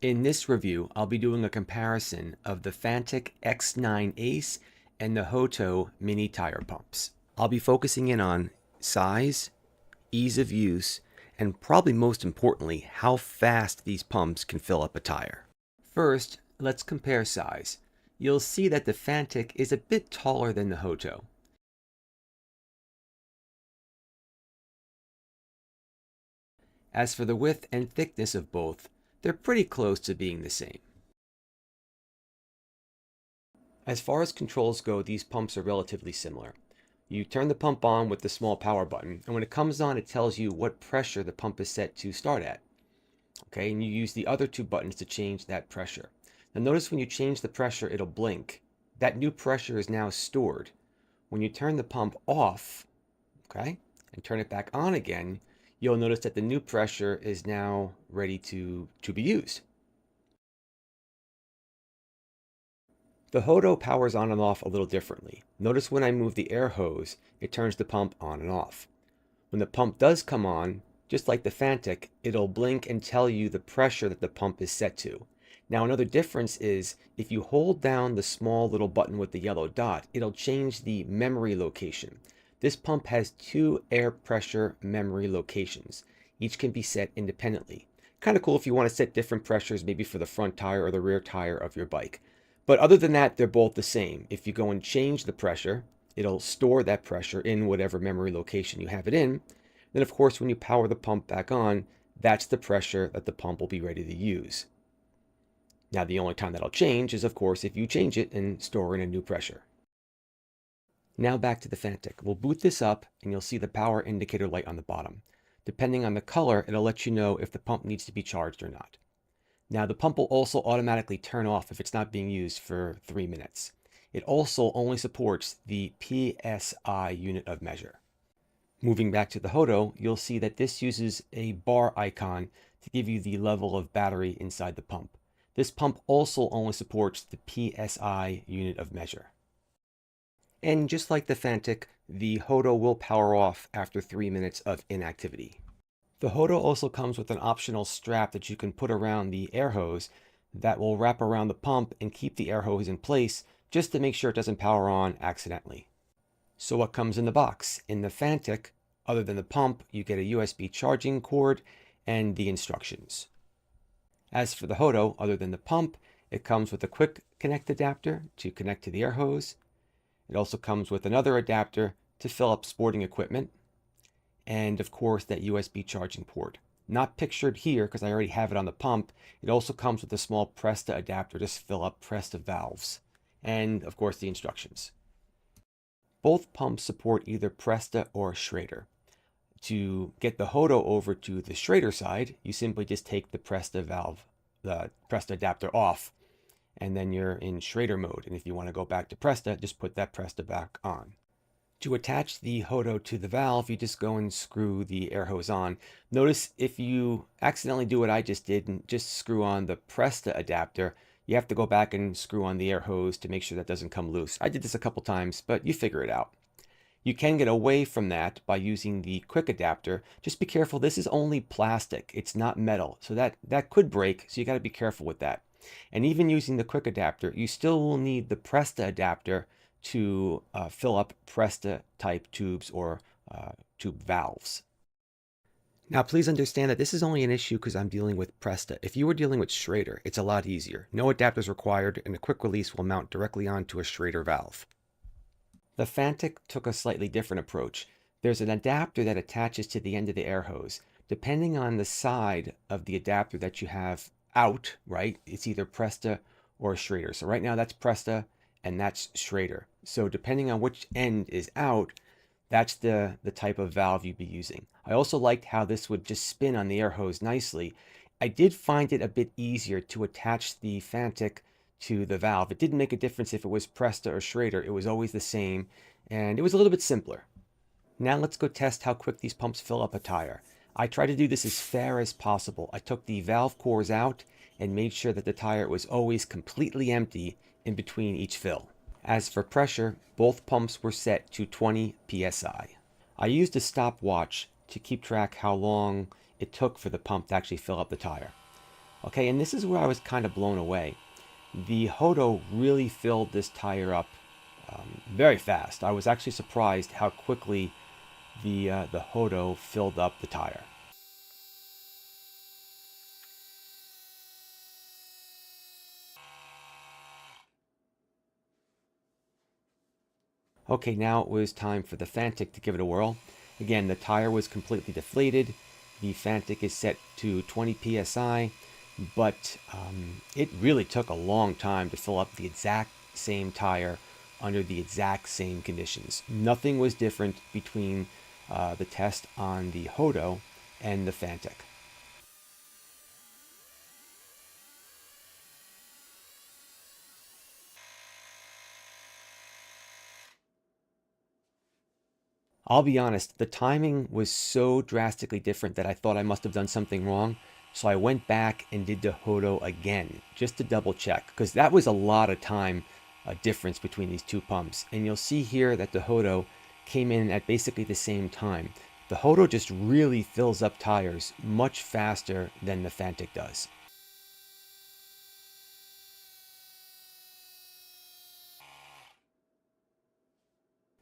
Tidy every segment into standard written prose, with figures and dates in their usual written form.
In this review, I'll be doing a comparison of the Fanttik X9 Ace and the Hoto mini tire pumps. I'll be focusing in on size, ease of use, and probably most importantly, how fast these pumps can fill up a tire. First, let's compare size. You'll see that the Fanttik is a bit taller than the Hoto. As for the width and thickness of both, they're pretty close to being the same. As far as controls go, these pumps are relatively similar. You turn the pump on with the small power button, and when it comes on, it tells you what pressure the pump is set to start at. Okay, and you use the other two buttons to change that pressure. Now notice when you change the pressure, it'll blink. That new pressure is now stored. When you turn the pump off, okay, and turn it back on again, you'll notice that the new pressure is now ready to be used. The Hoto powers on and off a little differently. Notice when I move the air hose, it turns the pump on and off. When the pump does come on, just like the Fanttik, it'll blink and tell you the pressure that the pump is set to. Now another difference is if you hold down the small little button with the yellow dot, it'll change the memory location. This pump has two air pressure memory locations. Each can be set independently. Kind of cool if you want to set different pressures, maybe for the front tire or the rear tire of your bike. But other than that, they're both the same. If you go and change the pressure, it'll store that pressure in whatever memory location you have it in. Then, of course, when you power the pump back on, that's the pressure that the pump will be ready to use. Now, the only time that'll change is, of course, if you change it and store in a new pressure. Now back to the Fanttik. We'll boot this up and you'll see the power indicator light on the bottom. Depending on the color, it'll let you know if the pump needs to be charged or not. Now the pump will also automatically turn off if it's not being used for 3 minutes. It also only supports the PSI unit of measure. Moving back to the Hoto, you'll see that this uses a bar icon to give you the level of battery inside the pump. This pump also only supports the PSI unit of measure. And just like the Fanttik, the Hoto will power off after 3 minutes of inactivity. The Hoto also comes with an optional strap that you can put around the air hose that will wrap around the pump and keep the air hose in place just to make sure it doesn't power on accidentally. So what comes in the box? In the Fanttik, other than the pump, you get a USB charging cord and the instructions. As for the Hoto, other than the pump, it comes with a quick connect adapter to connect to the air hose. It also comes with another adapter to fill up sporting equipment, and of course that USB charging port. Not pictured here because I already have it on the pump. It also comes with a small Presta adapter to fill up Presta valves, and of course the instructions. Both pumps support either Presta or Schrader. To get the Hoto over to the Schrader side, you simply just take the Presta valve, the Presta adapter off, and then you're in Schrader mode. And if you want to go back to Presta, just put that Presta back on. To attach the Hoto to the valve, you just go and screw the air hose on. Notice if you accidentally do what I just did and just screw on the Presta adapter, you have to go back and screw on the air hose to make sure that doesn't come loose. I did this a couple times, but you figure it out. You can get away from that by using the quick adapter. Just be careful, this is only plastic, it's not metal, so that could break, so you got to be careful with that. And even using the quick adapter, you still will need the Presta adapter to fill up Presta type tubes or tube valves. Now please understand that this is only an issue because I'm dealing with Presta. If you were dealing with Schrader, it's a lot easier. No adapters required, and a quick release will mount directly onto a Schrader valve. The Fanttik took a slightly different approach. There's an adapter that attaches to the end of the air hose. Depending on the side of the adapter that you have out, right, it's either Presta or Schrader. So right now that's Presta and that's Schrader. So depending on which end is out, that's the type of valve you'd be using. I also liked how this would just spin on the air hose nicely. I did find it a bit easier to attach the Fanttik to the valve. It didn't make a difference if it was Presta or Schrader. It was always the same, and it was a little bit simpler. Now let's go test how quick these pumps fill up a tire. I tried to do this as fair as possible. I took the valve cores out and made sure that the tire was always completely empty in between each fill. As for pressure, both pumps were set to 20 psi. I used a stopwatch to keep track how long it took for the pump to actually fill up the tire. Okay, and this is where I was kind of blown away. The Hodo really filled this tire up very fast. I was actually surprised how quickly the Hodo filled up the tire. Okay, now it was time for the Fanttik to give it a whirl. Again, the tire was completely deflated. The Fanttik is set to 20 psi, but it really took a long time to fill up the exact same tire under the exact same conditions. Nothing was different between the test on the Hodo and the Fanttik. I'll be honest, the timing was so drastically different that I thought I must have done something wrong. So I went back and did the Hodo again, just to double check, because that was a lot of time difference between these two pumps. And you'll see here that the Hodo came in at basically the same time. The Hodo just really fills up tires much faster than the Fanttik does.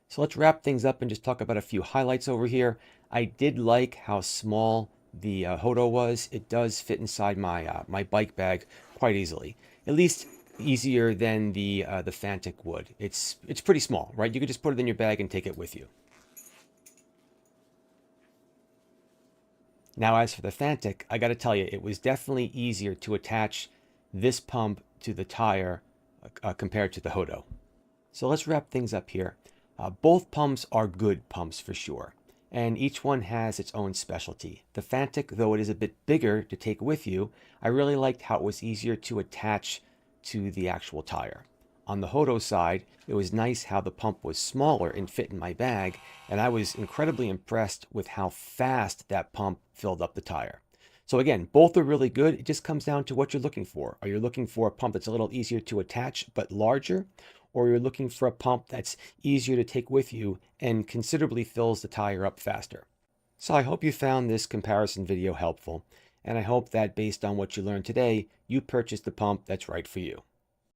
So let's wrap things up and just talk about a few highlights over here. I did like how small the Hodo was. It does fit inside my my bike bag quite easily. At least easier than the Fanttik would. It's pretty small, right? You could just put it in your bag and take it with you. Now, as for the Fanttik, I got to tell you, it was definitely easier to attach this pump to the tire compared to the Hodo. So let's wrap things up here. Both pumps are good pumps for sure, and each one has its own specialty. The Fanttik, though it is a bit bigger to take with you, I really liked how it was easier to attach to the actual tire. On the Hodo side, it was nice how the pump was smaller and fit in my bag, and I was incredibly impressed with how fast that pump filled up the tire. So again, both are really good. It just comes down to what you're looking for. Are you looking for a pump that's a little easier to attach but larger? Or you're looking for a pump that's easier to take with you and considerably fills the tire up faster? So I hope you found this comparison video helpful, and I hope that based on what you learned today, you purchased the pump that's right for you.